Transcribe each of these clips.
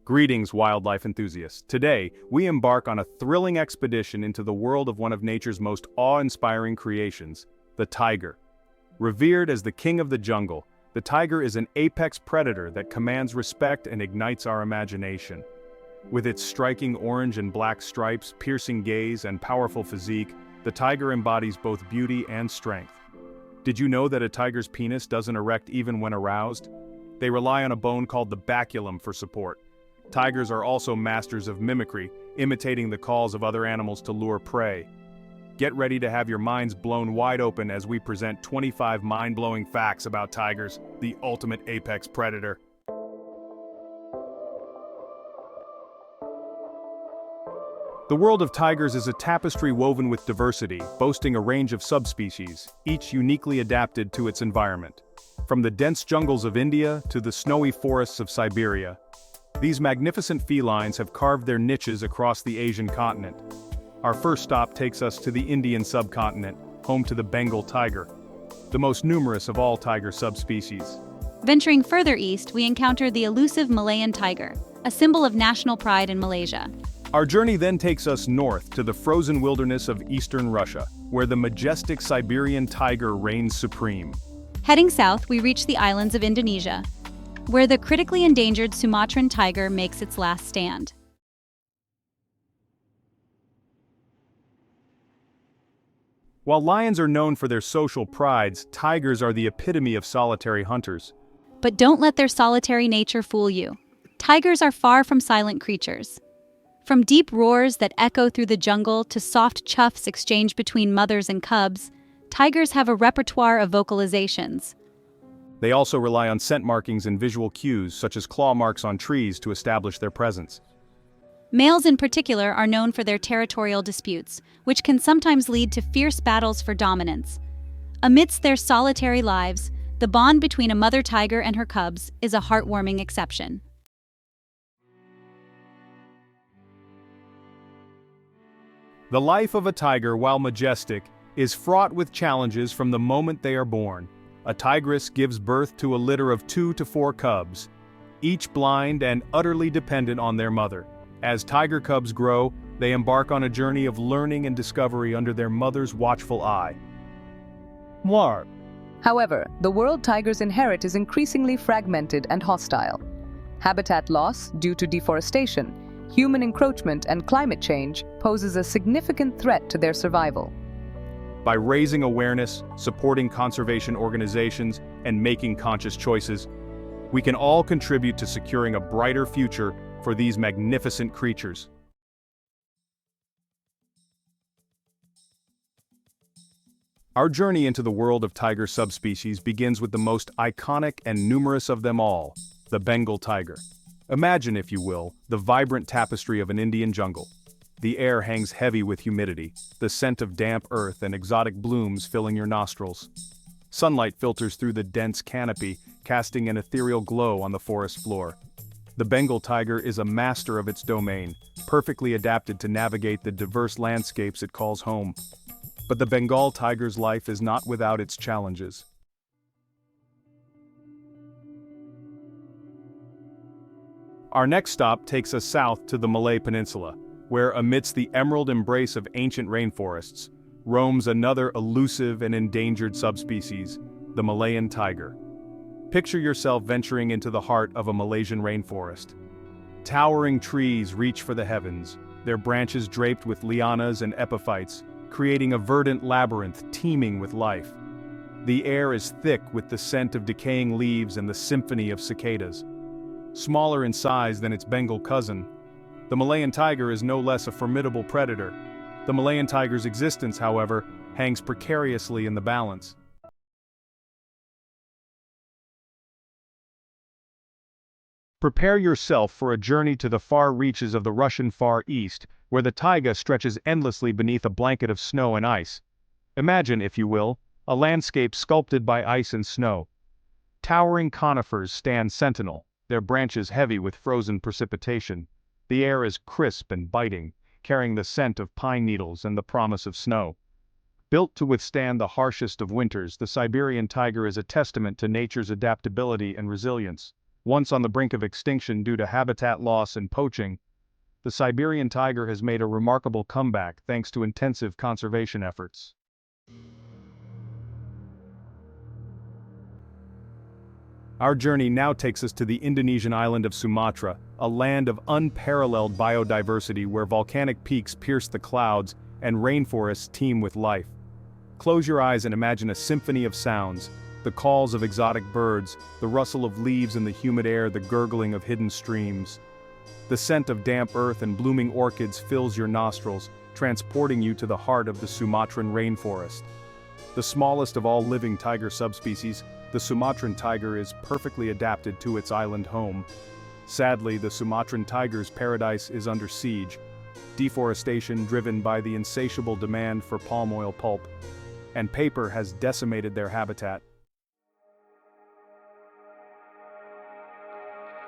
Greetings, wildlife enthusiasts. Today, we embark on a thrilling expedition into the world of one of nature's most awe-inspiring creations, the tiger. Revered as the king of the jungle, the tiger is an apex predator that commands respect and ignites our imagination. With its striking orange and black stripes, piercing gaze, and powerful physique, the tiger embodies both beauty and strength. Did you know that a tiger's penis doesn't erect even when aroused? They rely on a bone called the baculum for support. Tigers are also masters of mimicry, imitating the calls of other animals to lure prey. Get ready to have your minds blown wide open as we present 25 mind-blowing facts about tigers, the ultimate apex predator. The world of tigers is a tapestry woven with diversity, boasting a range of subspecies, each uniquely adapted to its environment. From the dense jungles of India to the snowy forests of Siberia, these magnificent felines have carved their niches across the Asian continent. Our first stop takes us to the Indian subcontinent, home to the Bengal tiger, the most numerous of all tiger subspecies. Venturing further east, we encounter the elusive Malayan tiger, a symbol of national pride in Malaysia. Our journey then takes us north to the frozen wilderness of eastern Russia, where the majestic Siberian tiger reigns supreme. Heading south, we reach the islands of Indonesia, where the critically endangered Sumatran tiger makes its last stand. While lions are known for their social prides, tigers are the epitome of solitary hunters. But don't let their solitary nature fool you. Tigers are far from silent creatures. From deep roars that echo through the jungle to soft chuffs exchanged between mothers and cubs, tigers have a repertoire of vocalizations. They also rely on scent markings and visual cues, such as claw marks on trees, to establish their presence. Males in particular are known for their territorial disputes, which can sometimes lead to fierce battles for dominance. Amidst their solitary lives, the bond between a mother tiger and her cubs is a heartwarming exception. The life of a tiger, while majestic, is fraught with challenges from the moment they are born. A tigress gives birth to a litter of 2 to 4 cubs, each blind and utterly dependent on their mother. As tiger cubs grow, they embark on a journey of learning and discovery under their mother's watchful eye. War. However, the world tigers inherit is increasingly fragmented and hostile. Habitat loss due to deforestation, human encroachment, and climate change poses a significant threat to their survival. By raising awareness, supporting conservation organizations, and making conscious choices, we can all contribute to securing a brighter future for these magnificent creatures. Our journey into the world of tiger subspecies begins with the most iconic and numerous of them all, the Bengal tiger. Imagine, if you will, the vibrant tapestry of an Indian jungle. The air hangs heavy with humidity, the scent of damp earth and exotic blooms filling your nostrils. Sunlight filters through the dense canopy, casting an ethereal glow on the forest floor. The Bengal tiger is a master of its domain, perfectly adapted to navigate the diverse landscapes it calls home. But the Bengal tiger's life is not without its challenges. Our next stop takes us south to the Malay Peninsula, where amidst the emerald embrace of ancient rainforests, roams another elusive and endangered subspecies, the Malayan tiger. Picture yourself venturing into the heart of a Malaysian rainforest. Towering trees reach for the heavens, their branches draped with lianas and epiphytes, creating a verdant labyrinth teeming with life. The air is thick with the scent of decaying leaves and the symphony of cicadas. Smaller in size than its Bengal cousin, the Malayan tiger is no less a formidable predator. The Malayan tiger's existence, however, hangs precariously in the balance. Prepare yourself for a journey to the far reaches of the Russian Far East, where the taiga stretches endlessly beneath a blanket of snow and ice. Imagine, if you will, a landscape sculpted by ice and snow. Towering conifers stand sentinel, their branches heavy with frozen precipitation. The air is crisp and biting, carrying the scent of pine needles and the promise of snow. Built to withstand the harshest of winters, the Siberian tiger is a testament to nature's adaptability and resilience. Once on the brink of extinction due to habitat loss and poaching, the Siberian tiger has made a remarkable comeback thanks to intensive conservation efforts. Our journey now takes us to the Indonesian island of Sumatra, a land of unparalleled biodiversity where volcanic peaks pierce the clouds and rainforests teem with life. Close your eyes and imagine a symphony of sounds, the calls of exotic birds, the rustle of leaves in the humid air, the gurgling of hidden streams. The scent of damp earth and blooming orchids fills your nostrils, transporting you to the heart of the Sumatran rainforest. The smallest of all living tiger subspecies, the Sumatran tiger is perfectly adapted to its island home. Sadly, the Sumatran tiger's paradise is under siege. Deforestation driven by the insatiable demand for palm oil pulp and paper has decimated their habitat.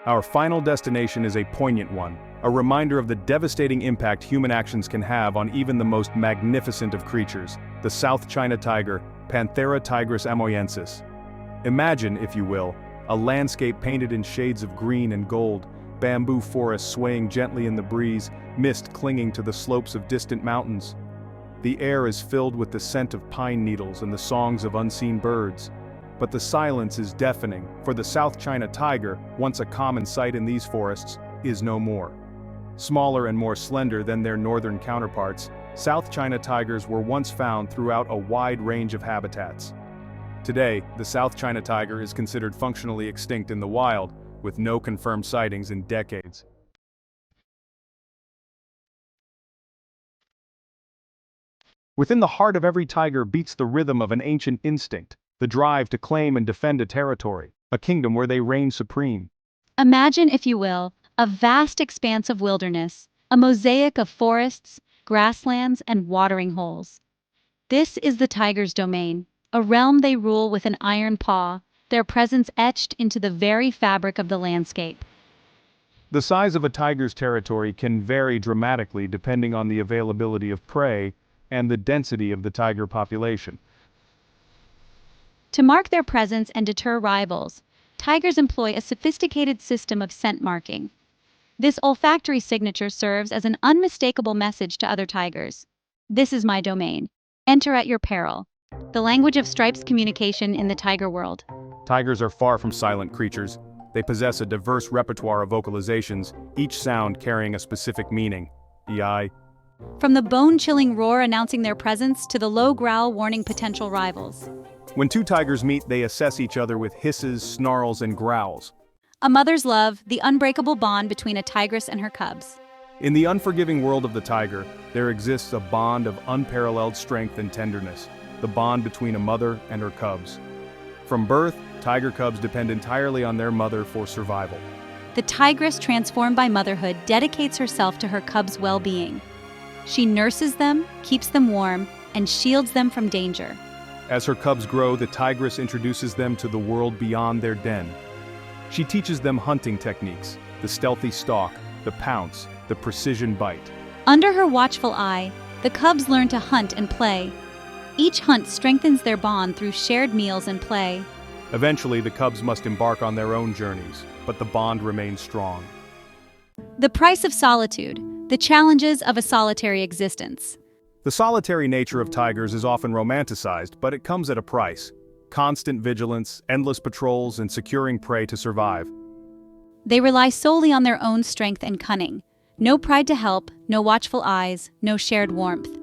Our final destination is a poignant one, a reminder of the devastating impact human actions can have on even the most magnificent of creatures, the South China tiger, Panthera tigris amoyensis. Imagine, if you will, a landscape painted in shades of green and gold, bamboo forests swaying gently in the breeze, mist clinging to the slopes of distant mountains. The air is filled with the scent of pine needles and the songs of unseen birds. But the silence is deafening, for the South China tiger, once a common sight in these forests, is no more. Smaller and more slender than their northern counterparts, South China tigers were once found throughout a wide range of habitats. Today, the South China tiger is considered functionally extinct in the wild, with no confirmed sightings in decades. Within the heart of every tiger beats the rhythm of an ancient instinct, the drive to claim and defend a territory, a kingdom where they reign supreme. Imagine, if you will, a vast expanse of wilderness, a mosaic of forests, grasslands, and watering holes. This is the tiger's domain, a realm they rule with an iron paw, their presence etched into the very fabric of the landscape. The size of a tiger's territory can vary dramatically depending on the availability of prey and the density of the tiger population. To mark their presence and deter rivals, tigers employ a sophisticated system of scent marking. This olfactory signature serves as an unmistakable message to other tigers. This is my domain. Enter at your peril. The language of stripes communication in the tiger world. Tigers are far from silent creatures. They possess a diverse repertoire of vocalizations, each sound carrying a specific meaning. EI. From the bone-chilling roar announcing their presence to the low growl warning potential rivals. When two tigers meet, they assess each other with hisses, snarls, and growls. A mother's love, the unbreakable bond between a tigress and her cubs. In the unforgiving world of the tiger, there exists a bond of unparalleled strength and tenderness, the bond between a mother and her cubs. From birth, tiger cubs depend entirely on their mother for survival. The tigress, transformed by motherhood, dedicates herself to her cubs' well-being. She nurses them, keeps them warm, and shields them from danger. As her cubs grow, the tigress introduces them to the world beyond their den. She teaches them hunting techniques, the stealthy stalk, the pounce, the precision bite. Under her watchful eye, the cubs learn to hunt and play. Each hunt strengthens their bond through shared meals and play. Eventually, the cubs must embark on their own journeys, but the bond remains strong. The price of solitude, the challenges of a solitary existence. The solitary nature of tigers is often romanticized, but it comes at a price. Constant vigilance, endless patrols, and securing prey to survive. They rely solely on their own strength and cunning. No pride to help, no watchful eyes, no shared warmth.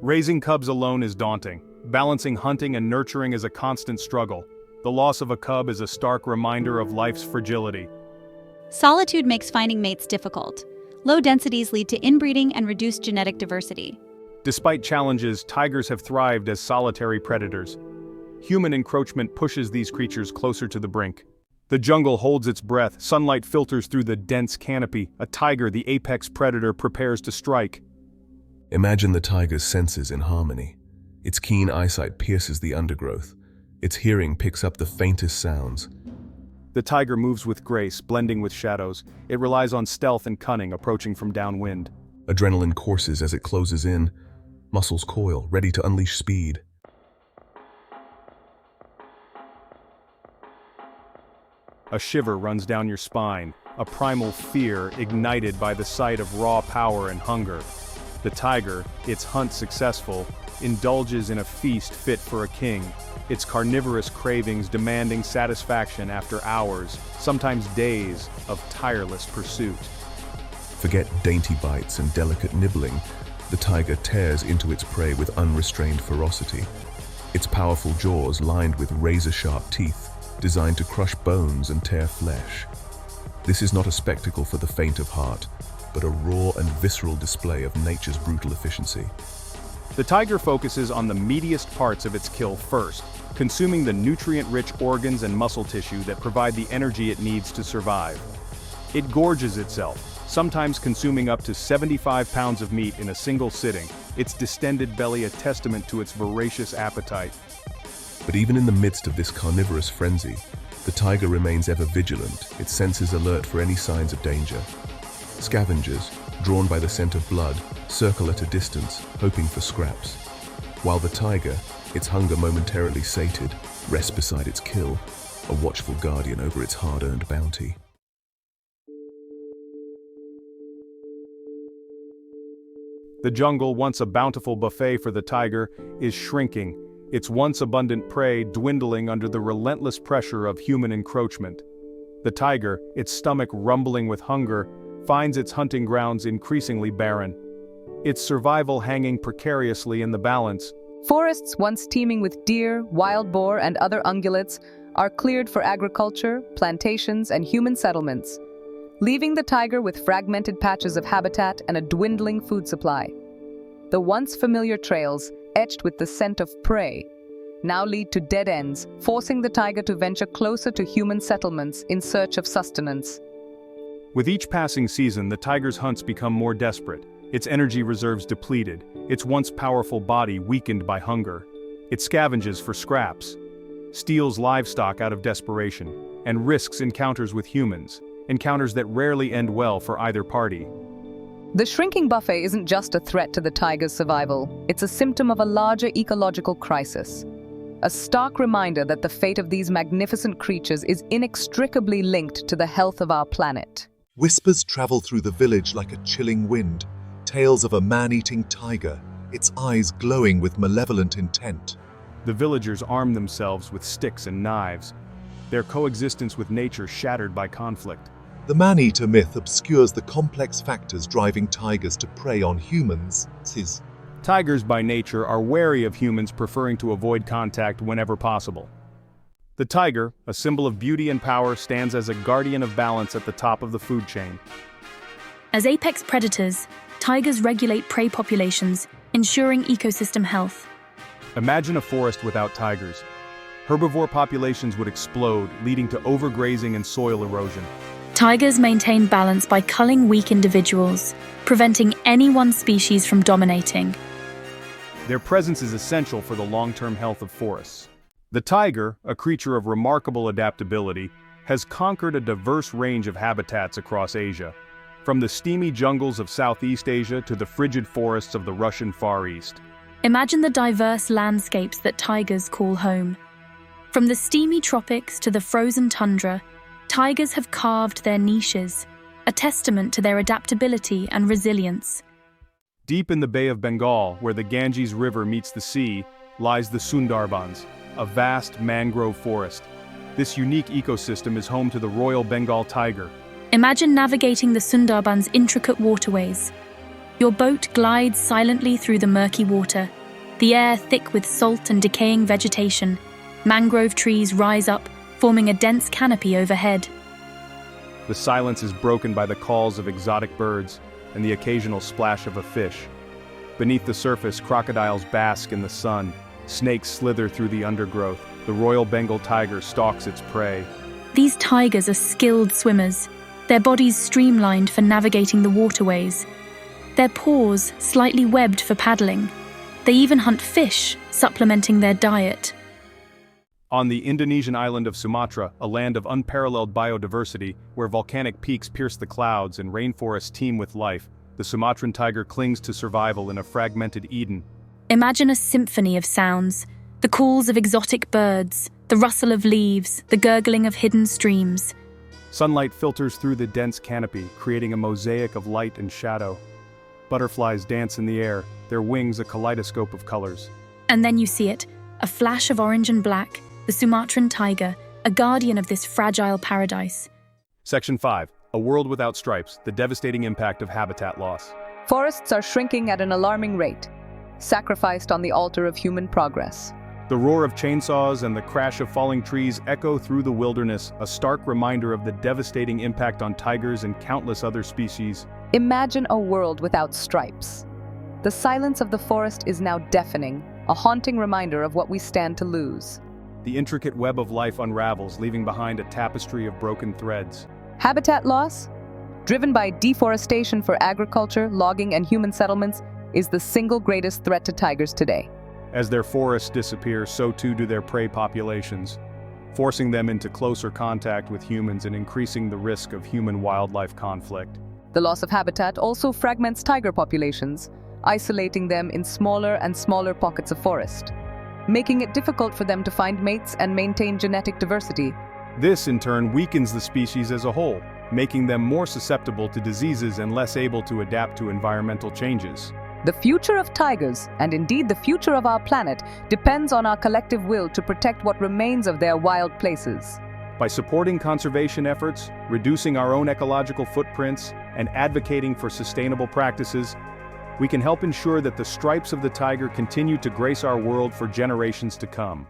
Raising cubs alone is daunting. Balancing hunting and nurturing is a constant struggle. The loss of a cub is a stark reminder of life's fragility. Solitude makes finding mates difficult. Low densities lead to inbreeding and reduced genetic diversity. Despite challenges, tigers have thrived as solitary predators. Human encroachment pushes these creatures closer to the brink. The jungle holds its breath, sunlight filters through the dense canopy. A tiger, the apex predator, prepares to strike. Imagine the tiger's senses in harmony. Its keen eyesight pierces the undergrowth. Its hearing picks up the faintest sounds. The tiger moves with grace, blending with shadows. It relies on stealth and cunning, approaching from downwind. Adrenaline courses as it closes in. Muscles coil, ready to unleash speed. A shiver runs down your spine, a primal fear ignited by the sight of raw power and hunger. The tiger, its hunt successful, indulges in a feast fit for a king, its carnivorous cravings demanding satisfaction after hours, sometimes days, of tireless pursuit. Forget dainty bites and delicate nibbling. The tiger tears into its prey with unrestrained ferocity. Its powerful jaws lined with razor-sharp teeth, designed to crush bones and tear flesh. This is not a spectacle for the faint of heart, but a raw and visceral display of nature's brutal efficiency. The tiger focuses on the meatiest parts of its kill first, consuming the nutrient-rich organs and muscle tissue that provide the energy it needs to survive. It gorges itself, sometimes consuming up to 75 pounds of meat in a single sitting, its distended belly a testament to its voracious appetite. But even in the midst of this carnivorous frenzy, the tiger remains ever vigilant, its senses alert for any signs of danger. Scavengers, drawn by the scent of blood, circle at a distance, hoping for scraps. While the tiger, its hunger momentarily sated, rests beside its kill, a watchful guardian over its hard-earned bounty. The jungle, once a bountiful buffet for the tiger, is shrinking, its once abundant prey dwindling under the relentless pressure of human encroachment. The tiger, its stomach rumbling with hunger, finds its hunting grounds increasingly barren, its survival hanging precariously in the balance. Forests once teeming with deer, wild boar, and other ungulates are cleared for agriculture, plantations, and human settlements, leaving the tiger with fragmented patches of habitat and a dwindling food supply. The once familiar trails, etched with the scent of prey, now lead to dead ends, forcing the tiger to venture closer to human settlements in search of sustenance. With each passing season, the tiger's hunts become more desperate, its energy reserves depleted, its once powerful body weakened by hunger. It scavenges for scraps, steals livestock out of desperation, and risks encounters with humans, encounters that rarely end well for either party. The shrinking buffet isn't just a threat to the tiger's survival, it's a symptom of a larger ecological crisis. A stark reminder that the fate of these magnificent creatures is inextricably linked to the health of our planet. Whispers travel through the village like a chilling wind, tales of a man-eating tiger, its eyes glowing with malevolent intent. The villagers arm themselves with sticks and knives, their coexistence with nature shattered by conflict. The man-eater myth obscures the complex factors driving tigers to prey on humans. Tigers by nature are wary of humans, preferring to avoid contact whenever possible. The tiger, a symbol of beauty and power, stands as a guardian of balance at the top of the food chain. As apex predators, tigers regulate prey populations, ensuring ecosystem health. Imagine a forest without tigers. Herbivore populations would explode, leading to overgrazing and soil erosion. Tigers maintain balance by culling weak individuals, preventing any one species from dominating. Their presence is essential for the long-term health of forests. The tiger, a creature of remarkable adaptability, has conquered a diverse range of habitats across Asia, from the steamy jungles of Southeast Asia to the frigid forests of the Russian Far East. Imagine the diverse landscapes that tigers call home. From the steamy tropics to the frozen tundra, tigers have carved their niches, a testament to their adaptability and resilience. Deep in the Bay of Bengal, where the Ganges River meets the sea, lies the Sundarbans, a vast mangrove forest. This unique ecosystem is home to the Royal Bengal tiger. Imagine navigating the Sundarbans' intricate waterways. Your boat glides silently through the murky water, the air thick with salt and decaying vegetation. Mangrove trees rise up, forming a dense canopy overhead. The silence is broken by the calls of exotic birds and the occasional splash of a fish. Beneath the surface, crocodiles bask in the sun. Snakes slither through the undergrowth. The Royal Bengal tiger stalks its prey. These tigers are skilled swimmers, their bodies streamlined for navigating the waterways, their paws slightly webbed for paddling. They even hunt fish, supplementing their diet. On the Indonesian island of Sumatra, a land of unparalleled biodiversity, where volcanic peaks pierce the clouds and rainforests teem with life, the Sumatran tiger clings to survival in a fragmented Eden. Imagine a symphony of sounds, the calls of exotic birds, the rustle of leaves, the gurgling of hidden streams. Sunlight filters through the dense canopy, creating a mosaic of light and shadow. Butterflies dance in the air, their wings a kaleidoscope of colors. And then you see it, a flash of orange and black, the Sumatran tiger, a guardian of this fragile paradise. Section 5. A world without stripes, the devastating impact of habitat loss. Forests are shrinking at an alarming rate, sacrificed on the altar of human progress. The roar of chainsaws and the crash of falling trees echo through the wilderness, a stark reminder of the devastating impact on tigers and countless other species. Imagine a world without stripes. The silence of the forest is now deafening, a haunting reminder of what we stand to lose. The intricate web of life unravels, leaving behind a tapestry of broken threads. Habitat loss, driven by deforestation for agriculture, logging, and human settlements, is the single greatest threat to tigers today. As their forests disappear, so too do their prey populations, forcing them into closer contact with humans and increasing the risk of human-wildlife conflict. The loss of habitat also fragments tiger populations, isolating them in smaller and smaller pockets of forest, making it difficult for them to find mates and maintain genetic diversity. This, in turn, weakens the species as a whole, making them more susceptible to diseases and less able to adapt to environmental changes. The future of tigers, and indeed the future of our planet, depends on our collective will to protect what remains of their wild places. By supporting conservation efforts, reducing our own ecological footprints, and advocating for sustainable practices, we can help ensure that the stripes of the tiger continue to grace our world for generations to come.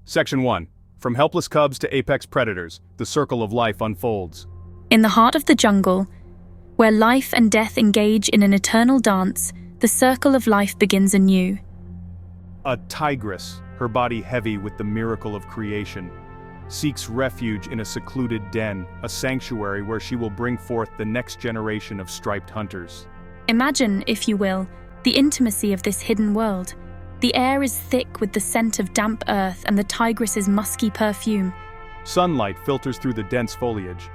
Section 1. From helpless cubs to apex predators, the circle of life unfolds. In the heart of the jungle, where life and death engage in an eternal dance, the circle of life begins anew. A tigress, her body heavy with the miracle of creation, seeks refuge in a secluded den, a sanctuary where she will bring forth the next generation of striped hunters. Imagine, if you will, the intimacy of this hidden world. The air is thick with the scent of damp earth and the tigress's musky perfume. Sunlight filters through the dense foliage,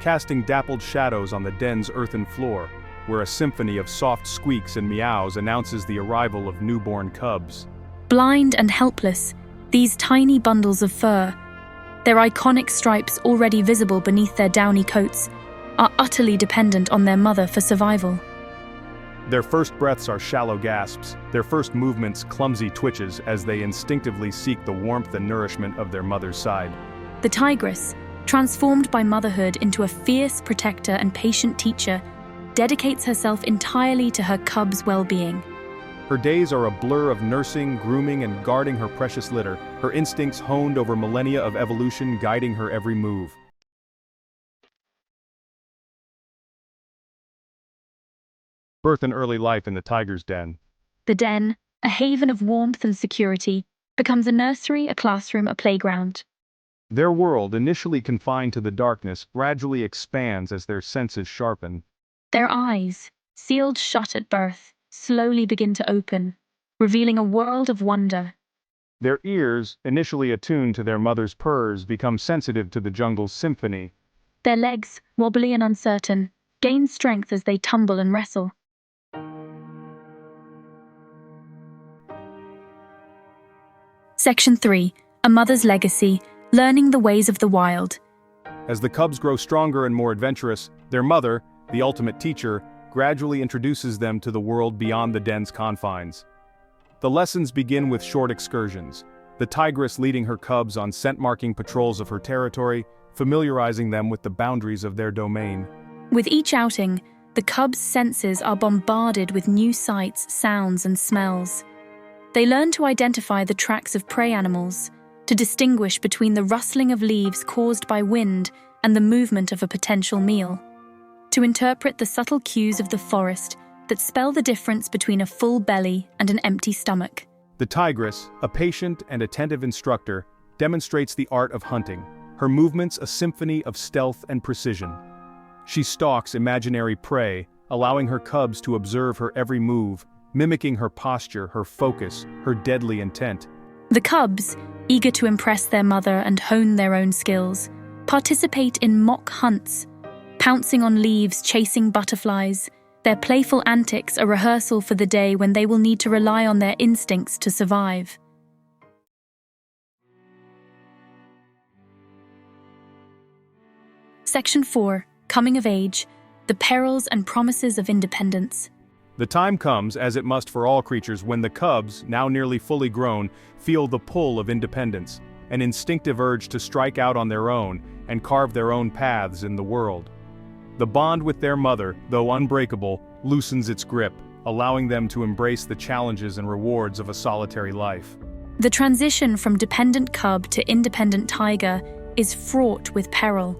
casting dappled shadows on the den's earthen floor, where a symphony of soft squeaks and meows announces the arrival of newborn cubs. Blind and helpless, these tiny bundles of fur, their iconic stripes already visible beneath their downy coats, are utterly dependent on their mother for survival. Their first breaths are shallow gasps, their first movements clumsy twitches as they instinctively seek the warmth and nourishment of their mother's side. The tigress, transformed by motherhood into a fierce protector and patient teacher, dedicates herself entirely to her cubs' well-being. Her days are a blur of nursing, grooming, and guarding her precious litter, her instincts honed over millennia of evolution guiding her every move. Birth and early life in the tiger's den. The den, a haven of warmth and security, becomes a nursery, a classroom, a playground. Their world, initially confined to the darkness, gradually expands as their senses sharpen. Their eyes, sealed shut at birth, slowly begin to open, revealing a world of wonder. Their ears, initially attuned to their mother's purrs, become sensitive to the jungle's symphony. Their legs, wobbly and uncertain, gain strength as they tumble and wrestle. Section 3. A Mother's Legacy, Learning the Ways of the Wild. As the cubs grow stronger and more adventurous, their mother, the ultimate teacher, gradually introduces them to the world beyond the den's confines. The lessons begin with short excursions, the tigress leading her cubs on scent-marking patrols of her territory, familiarizing them with the boundaries of their domain. With each outing, the cubs' senses are bombarded with new sights, sounds, and smells. They learn to identify the tracks of prey animals, to distinguish between the rustling of leaves caused by wind and the movement of a potential meal, to interpret the subtle cues of the forest that spell the difference between a full belly and an empty stomach. The tigress, a patient and attentive instructor, demonstrates the art of hunting, her movements a symphony of stealth and precision. She stalks imaginary prey, allowing her cubs to observe her every move, mimicking her posture, her focus, her deadly intent. The cubs, eager to impress their mother and hone their own skills, participate in mock hunts, pouncing on leaves, chasing butterflies, Their playful antics are rehearsal for the day when they will need to rely on their instincts to survive. Section 4. Coming of Age. The Perils and Promises of Independence. The time comes, as it must for all creatures, when the cubs, now nearly fully grown, feel the pull of independence, an instinctive urge to strike out on their own and carve their own paths in the world. The bond with their mother, though unbreakable, loosens its grip, allowing them to embrace the challenges and rewards of a solitary life. The transition from dependent cub to independent tiger is fraught with peril.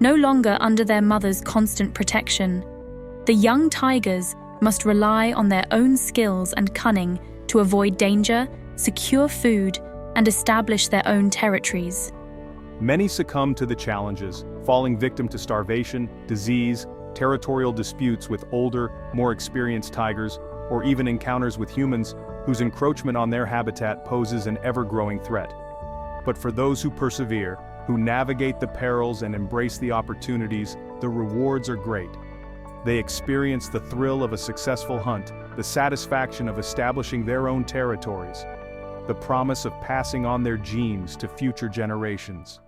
No longer under their mother's constant protection, the young tigers must rely on their own skills and cunning to avoid danger, secure food, and establish their own territories. Many succumb to the challenges, falling victim to starvation, disease, territorial disputes with older, more experienced tigers, or even encounters with humans whose encroachment on their habitat poses an ever-growing threat. But for those who persevere, who navigate the perils and embrace the opportunities, the rewards are great. They experience the thrill of a successful hunt, the satisfaction of establishing their own territories, the promise of passing on their genes to future generations.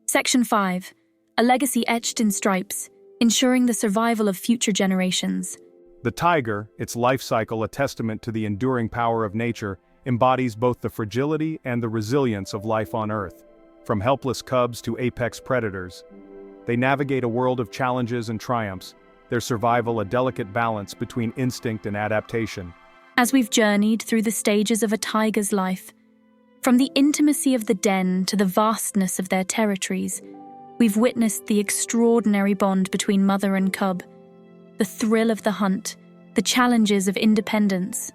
Section 5. A legacy etched in stripes, ensuring the survival of future generations. The tiger, its life cycle a testament to the enduring power of nature, embodies both the fragility and the resilience of life on Earth. From helpless cubs to apex predators, they navigate a world of challenges and triumphs, their survival a delicate balance between instinct and adaptation. As we've journeyed through the stages of a tiger's life, from the intimacy of the den to the vastness of their territories, we've witnessed the extraordinary bond between mother and cub, the thrill of the hunt, the challenges of independence,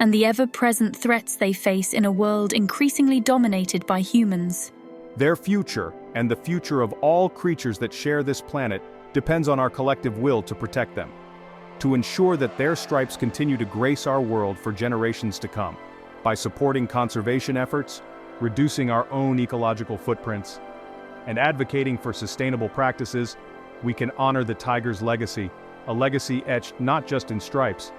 and the ever-present threats they face in a world increasingly dominated by humans. Their future, and the future of all creatures that share this planet, depends on our collective will to protect them, to ensure that their stripes continue to grace our world for generations to come. By supporting conservation efforts, reducing our own ecological footprints, and advocating for sustainable practices, we can honor the tiger's legacy, a legacy etched not just in stripes,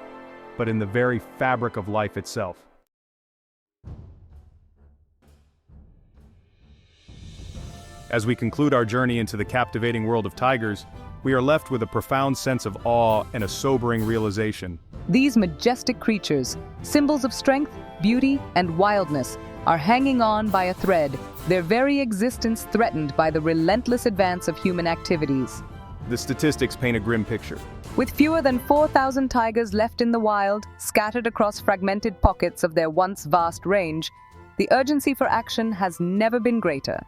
but in the very fabric of life itself. As we conclude our journey into the captivating world of tigers, we are left with a profound sense of awe and a sobering realization. These majestic creatures, symbols of strength, beauty, and wildness, are hanging on by a thread, their very existence threatened by the relentless advance of human activities. The statistics paint a grim picture. With fewer than 4,000 tigers left in the wild, scattered across fragmented pockets of their once vast range, the urgency for action has never been greater.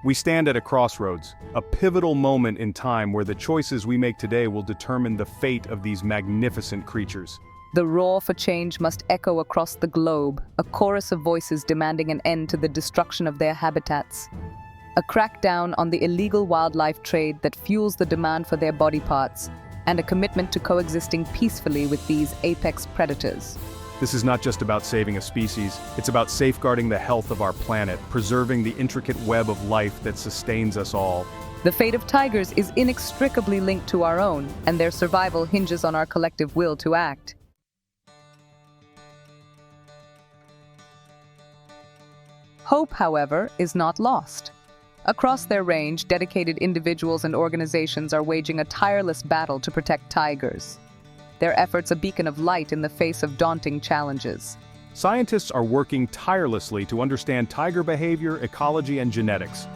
We stand at a crossroads, a pivotal moment in time where the choices we make today will determine the fate of these magnificent creatures. The roar for change must echo across the globe, a chorus of voices demanding an end to the destruction of their habitats. A crackdown on the illegal wildlife trade that fuels the demand for their body parts, and a commitment to coexisting peacefully with these apex predators. This is not just about saving a species, it's about safeguarding the health of our planet, preserving the intricate web of life that sustains us all. The fate of tigers is inextricably linked to our own, and their survival hinges on our collective will to act. Hope, however, is not lost. Across their range, dedicated individuals and organizations are waging a tireless battle to protect tigers. Their efforts a beacon of light in the face of daunting challenges. Scientists are working tirelessly to understand tiger behavior, ecology, and genetics.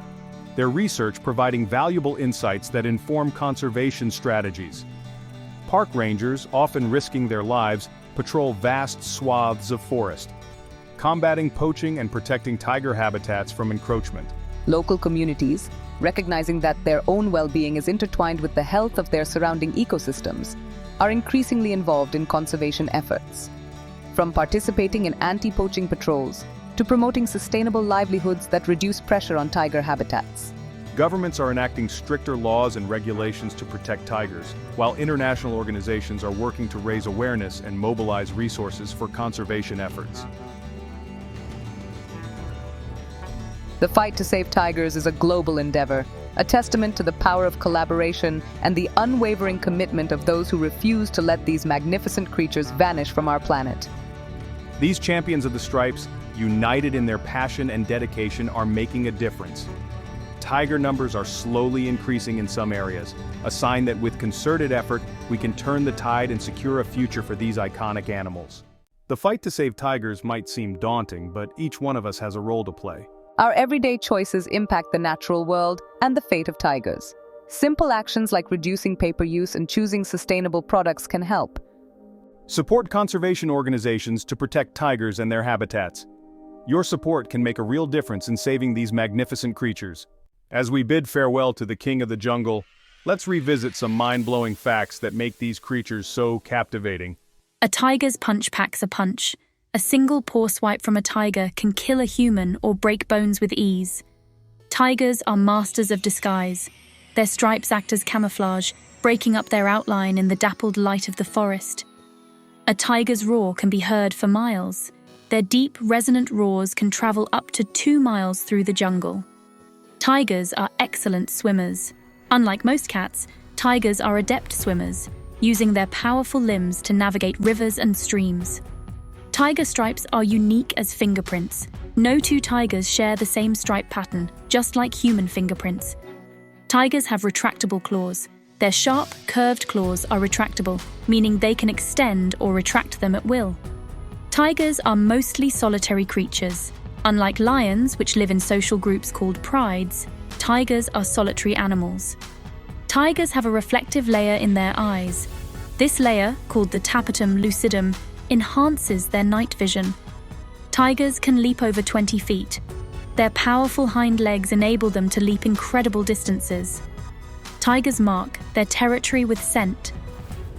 Their research providing valuable insights that inform conservation strategies. Park rangers, often risking their lives, patrol vast swaths of forest, combating poaching and protecting tiger habitats from encroachment. Local communities, recognizing that their own well-being is intertwined with the health of their surrounding ecosystems, are increasingly involved in conservation efforts. From participating in anti-poaching patrols to promoting sustainable livelihoods that reduce pressure on tiger habitats. Governments are enacting stricter laws and regulations to protect tigers, while international organizations are working to raise awareness and mobilize resources for conservation efforts. The fight to save tigers is a global endeavor, a testament to the power of collaboration and the unwavering commitment of those who refuse to let these magnificent creatures vanish from our planet. These champions of the stripes, united in their passion and dedication, are making a difference. Tiger numbers are slowly increasing in some areas, a sign that with concerted effort, we can turn the tide and secure a future for these iconic animals. The fight to save tigers might seem daunting, but each one of us has a role to play. Our everyday choices impact the natural world and the fate of tigers. Simple actions like reducing paper use and choosing sustainable products can help. Support conservation organizations to protect tigers and their habitats. Your support can make a real difference in saving these magnificent creatures. As we bid farewell to the king of the jungle, let's revisit some mind-blowing facts that make these creatures so captivating. A tiger's punch packs a punch. A single paw swipe from a tiger can kill a human or break bones with ease. Tigers are masters of disguise. Their stripes act as camouflage, breaking up their outline in the dappled light of the forest. A tiger's roar can be heard for miles. Their deep, resonant roars can travel up to 2 miles through the jungle. Tigers are excellent swimmers. Unlike most cats, tigers are adept swimmers, using their powerful limbs to navigate rivers and streams. Tiger stripes are unique as fingerprints. No two tigers share the same stripe pattern, just like human fingerprints. Tigers have retractable claws. Their sharp, curved claws are retractable, meaning they can extend or retract them at will. Tigers are mostly solitary creatures. Unlike lions, which live in social groups called prides, tigers are solitary animals. Tigers have a reflective layer in their eyes. This layer, called the tapetum lucidum, enhances their night vision. Tigers can leap over 20 feet. Their powerful hind legs enable them to leap incredible distances. Tigers mark their territory with scent.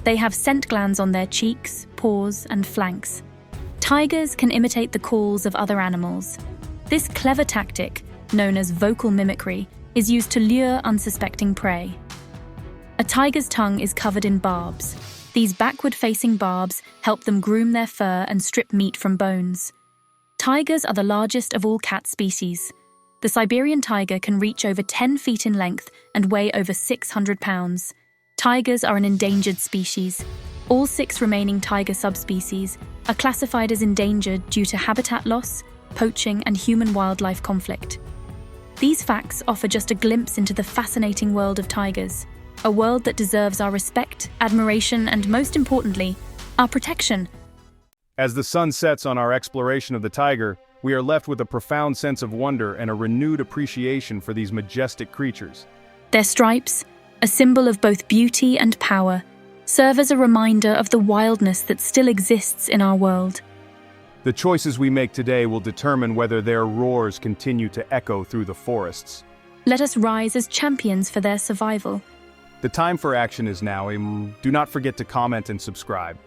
They have scent glands on their cheeks, paws, and flanks. Tigers can imitate the calls of other animals. This clever tactic, known as vocal mimicry, is used to lure unsuspecting prey. A tiger's tongue is covered in barbs. These backward-facing barbs help them groom their fur and strip meat from bones. Tigers are the largest of all cat species. The Siberian tiger can reach over 10 feet in length and weigh over 600 pounds. Tigers are an endangered species. All 6 remaining tiger subspecies are classified as endangered due to habitat loss, poaching, and human-wildlife conflict. These facts offer just a glimpse into the fascinating world of tigers, a world that deserves our respect, admiration, and most importantly, our protection. As the sun sets on our exploration of the tiger, we are left with a profound sense of wonder and a renewed appreciation for these majestic creatures. Their stripes, a symbol of both beauty and power, serve as a reminder of the wildness that still exists in our world. The choices we make today will determine whether their roars continue to echo through the forests. Let us rise as champions for their survival. The time for action is now. Do not forget to comment and subscribe.